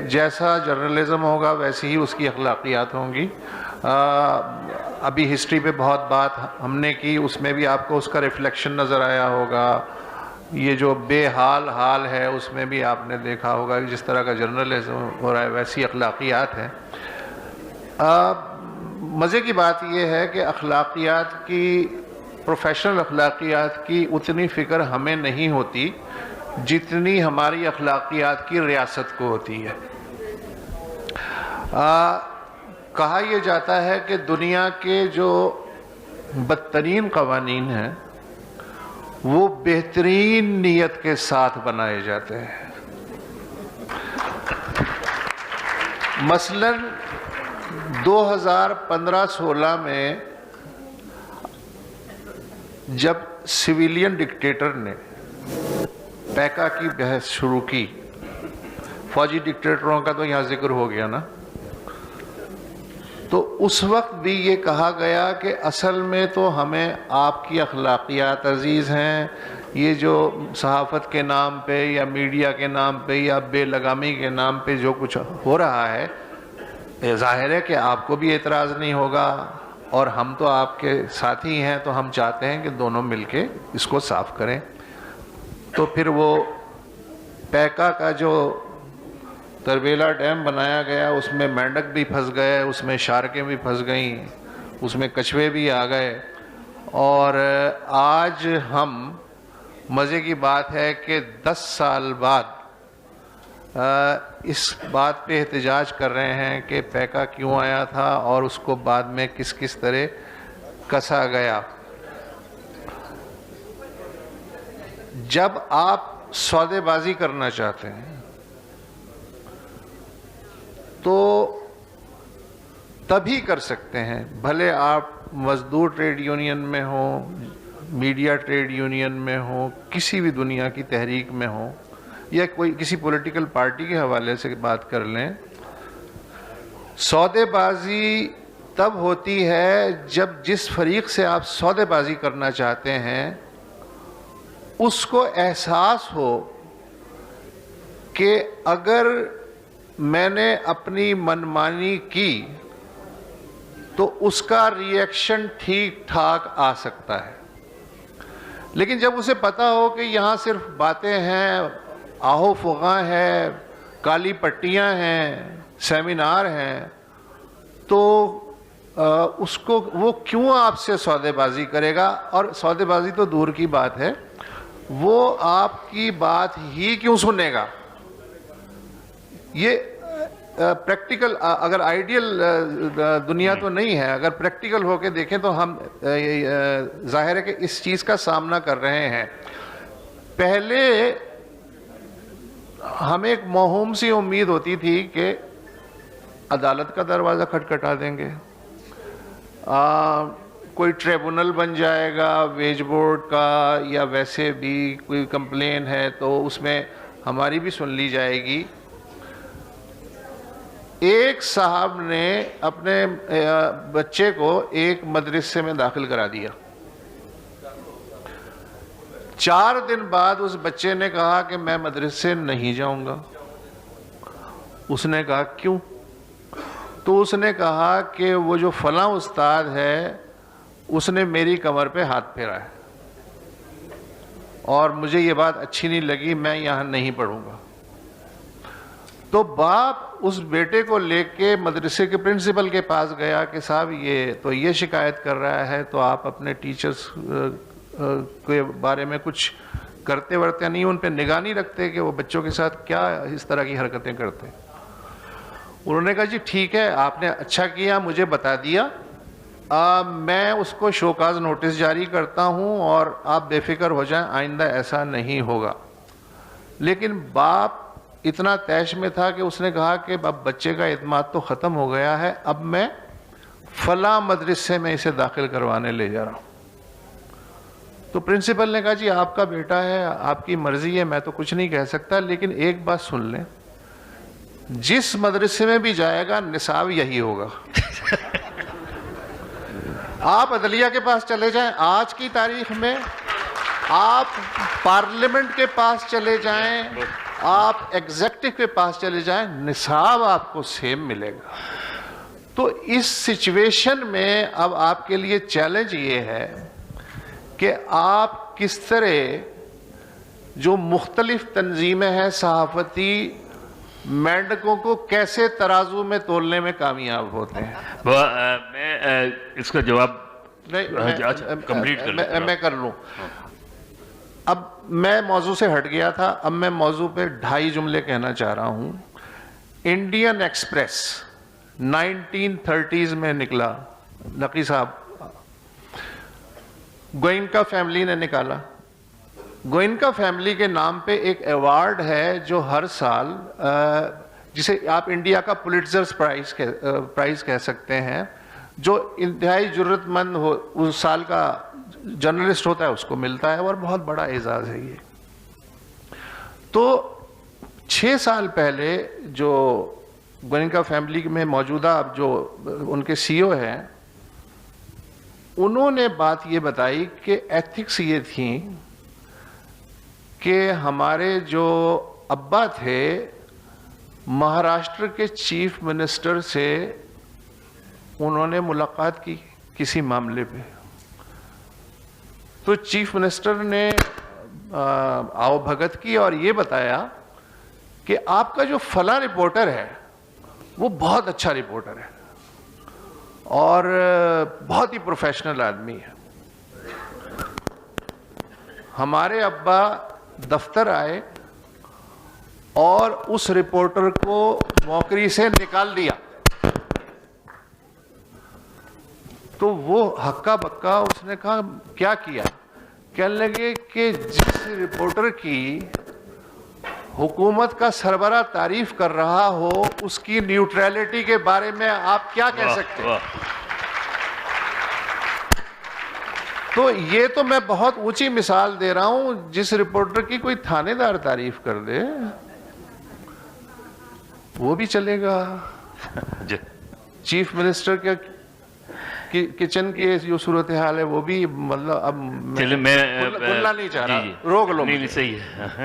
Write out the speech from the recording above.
جیسا جرنلزم ہوگا ویسی ہی اس کی اخلاقیات ہوں گی. ابھی ہسٹری پہ بہت بات ہم نے کی, اس میں بھی آپ کو اس کا ریفلیکشن نظر آیا ہوگا. یہ جو بے حال ہے اس میں بھی آپ نے دیکھا ہوگا کہ جس طرح کا جرنلزم ہو رہا ہے ویسی اخلاقیات ہیں. مزے کی بات یہ ہے کہ اخلاقیات کی, پروفیشنل اخلاقیات کی اتنی فکر ہمیں نہیں ہوتی جتنی ہماری اخلاقیات کی ریاست کو ہوتی ہے. کہا یہ جاتا ہے کہ دنیا کے جو بدترین قوانین ہیں وہ بہترین نیت کے ساتھ بنائے جاتے ہیں. مثلاً 2015-16 میں جب سویلین ڈکٹیٹر نے پیکا کی بحث شروع کی, فوجی ڈکٹیٹروں کا تو یہاں ذکر ہو گیا نا, تو اس وقت بھی یہ کہا گیا کہ اصل میں تو ہمیں آپ کی اخلاقیات عزیز ہیں. یہ جو صحافت کے نام پہ یا میڈیا کے نام پہ یا بے لگامی کے نام پہ جو کچھ ہو رہا ہے, ظاہر ہے کہ آپ کو بھی اعتراض نہیں ہوگا اور ہم تو آپ کے ساتھی ہیں, تو ہم چاہتے ہیں کہ دونوں مل کے اس کو صاف کریں. تو پھر وہ پیکا کا جو تربیلا ڈیم بنایا گیا اس میں مینڈک بھی پھنس گئے, اس میں شارکیں بھی پھنس گئیں, اس میں کچھوے بھی آ گئے. اور آج ہم, مزے کی بات ہے کہ 10 سال بعد اس بات پہ احتجاج کر رہے ہیں کہ پیکا کیوں آیا تھا اور اس کو بعد میں کس طرح کسا گیا. جب آپ سودے بازی کرنا چاہتے ہیں تو تبھی کر سکتے ہیں, بھلے آپ مزدور ٹریڈ یونین میں ہوں, میڈیا ٹریڈ یونین میں ہوں, کسی بھی دنیا کی تحریک میں ہوں, یا کوئی کسی پولیٹیکل پارٹی کے حوالے سے بات کر لیں. سودے بازی تب ہوتی ہے جب جس فریق سے آپ سودے بازی کرنا چاہتے ہیں اس کو احساس ہو کہ اگر میں نے اپنی منمانی کی تو اس کا ری ایکشن ٹھیک ٹھاک آ سکتا ہے. لیکن جب اسے پتا ہو کہ یہاں صرف باتیں ہیں, آہو فغاں ہے, کالی پٹیاں ہیں, سیمینار ہیں, تو اس کو وہ کیوں آپ سے سودے بازی کرے گا. اور سودے بازی تو دور کی بات ہے, وہ آپ کی بات ہی کیوں سنے گا. یہ پریکٹیکل, اگر آئیڈیل دنیا تو نہیں ہے, اگر پریکٹیکل ہو کے دیکھیں تو ہم ظاہر ہے کہ اس چیز کا سامنا کر رہے ہیں. پہلے ہمیں ایک موہوم سی امید ہوتی تھی کہ عدالت کا دروازہ کھٹکھٹا دیں گے, کوئی ٹریبونل بن جائے گا ویج بورڈ کا, یا ویسے بھی کوئی کمپلین ہے تو اس میں ہماری بھی سن لی جائے گی. ایک صاحب نے اپنے بچے کو ایک مدرسے میں داخل کرا دیا. 4 دن بعد اس بچے نے کہا کہ میں مدرسے نہیں جاؤں گا. اس نے کہا کیوں؟ تو اس نے کہا کہ وہ جو فلاں استاد ہے اس نے میری کمر پہ ہاتھ پھیرا ہے اور مجھے یہ بات اچھی نہیں لگی, میں یہاں نہیں پڑھوں گا. تو باپ اس بیٹے کو لے کے مدرسے کے پرنسپل کے پاس گیا کہ صاحب یہ تو یہ شکایت کر رہا ہے, تو آپ اپنے ٹیچرز کے بارے میں کچھ کرتے ورتے نہیں, ان پہ نگاہ نہیں رکھتے کہ وہ بچوں کے ساتھ کیا اس طرح کی حرکتیں کرتے. انہوں نے کہا جی ٹھیک ہے, آپ نے اچھا کیا مجھے بتا دیا, میں اس کو شوکاز نوٹس جاری کرتا ہوں اور آپ بے فکر ہو جائیں, آئندہ ایسا نہیں ہوگا. لیکن باپ اتنا طیش میں تھا کہ اس نے کہا کہ اب بچے کا اعتماد تو ختم ہو گیا ہے, اب میں فلاں مدرسے میں اسے داخل کروانے لے جا رہا ہوں. تو پرنسپل نے کہا جی آپ کا بیٹا ہے, آپ کی مرضی ہے, میں تو کچھ نہیں کہہ سکتا, لیکن ایک بات سن لیں, جس مدرسے میں بھی جائے گا نصاب یہی ہوگا. آپ عدلیہ کے پاس چلے جائیں, آج کی تاریخ میں آپ پارلیمنٹ کے پاس چلے جائیں, آپ ایگزیکٹو کے پاس چلے جائیں نصاب آپ کو سیم ملے گا. تو اس سچویشن میں اب آپ کے لیے چیلنج یہ ہے کہ آپ کس طرح جو مختلف تنظیمیں ہیں صحافتی مینڈکوں کو کیسے ترازو میں تولنے میں کامیاب ہوتے ہیں. میں اس کا جواب میں کر لوں. اب میں موضوع سے ہٹ گیا تھا, اب میں موضوع پہ 2.5 جملے کہنا چاہ رہا ہوں. انڈین ایکسپریس 1930s میں نکلا, نقی صاحب گوئنکا فیملی نے نکالا. گوئنکا فیملی کے نام پہ ایک ایوارڈ ہے جو ہر سال, جسے آپ انڈیا کا پولیٹزر پرائز کہہ سکتے ہیں, جو انتہائی جرت مند ہو اس سال کا جرنلسٹ ہوتا ہے اس کو ملتا ہے, اور بہت بڑا اعزاز ہے یہ. تو 6 سال پہلے جو گوئنکا فیملی میں موجودہ جو ان کے سی او ہیں, انہوں نے بات یہ بتائی کہ ایتھکس یہ تھیں کہ ہمارے جو ابا تھے مہاراشٹر کے چیف منسٹر سے انہوں نے ملاقات کی کسی معاملے پہ, تو چیف منسٹر نے آؤ بھگت کی اور یہ بتایا کہ آپ کا جو فلاں رپورٹر ہے وہ بہت اچھا رپورٹر ہے اور بہت ہی پروفیشنل آدمی ہے. ہمارے ابا دفتر آئے اور اس رپورٹر کو نوکری سے نکال دیا. تو وہ ہکا بکا, اس نے کہا کیا کیا؟ کہنے لگے کہ جس رپورٹر کی حکومت کا سربراہ تعریف کر رہا ہو اس کی نیوٹرلٹی کے بارے میں آپ کیا کہہ سکتے ہیں؟ تو یہ تو میں بہت اونچی مثال دے رہا ہوں. جس رپورٹر کی کوئی تھانے دار تعریف کر دے وہ بھی چلے گا. چیف منسٹر کے کچن کی جو صورتحال ہے وہ بھی, مطلب اب میں بولنا نہیں چاہ رہا, روک لو. صحیح ہے.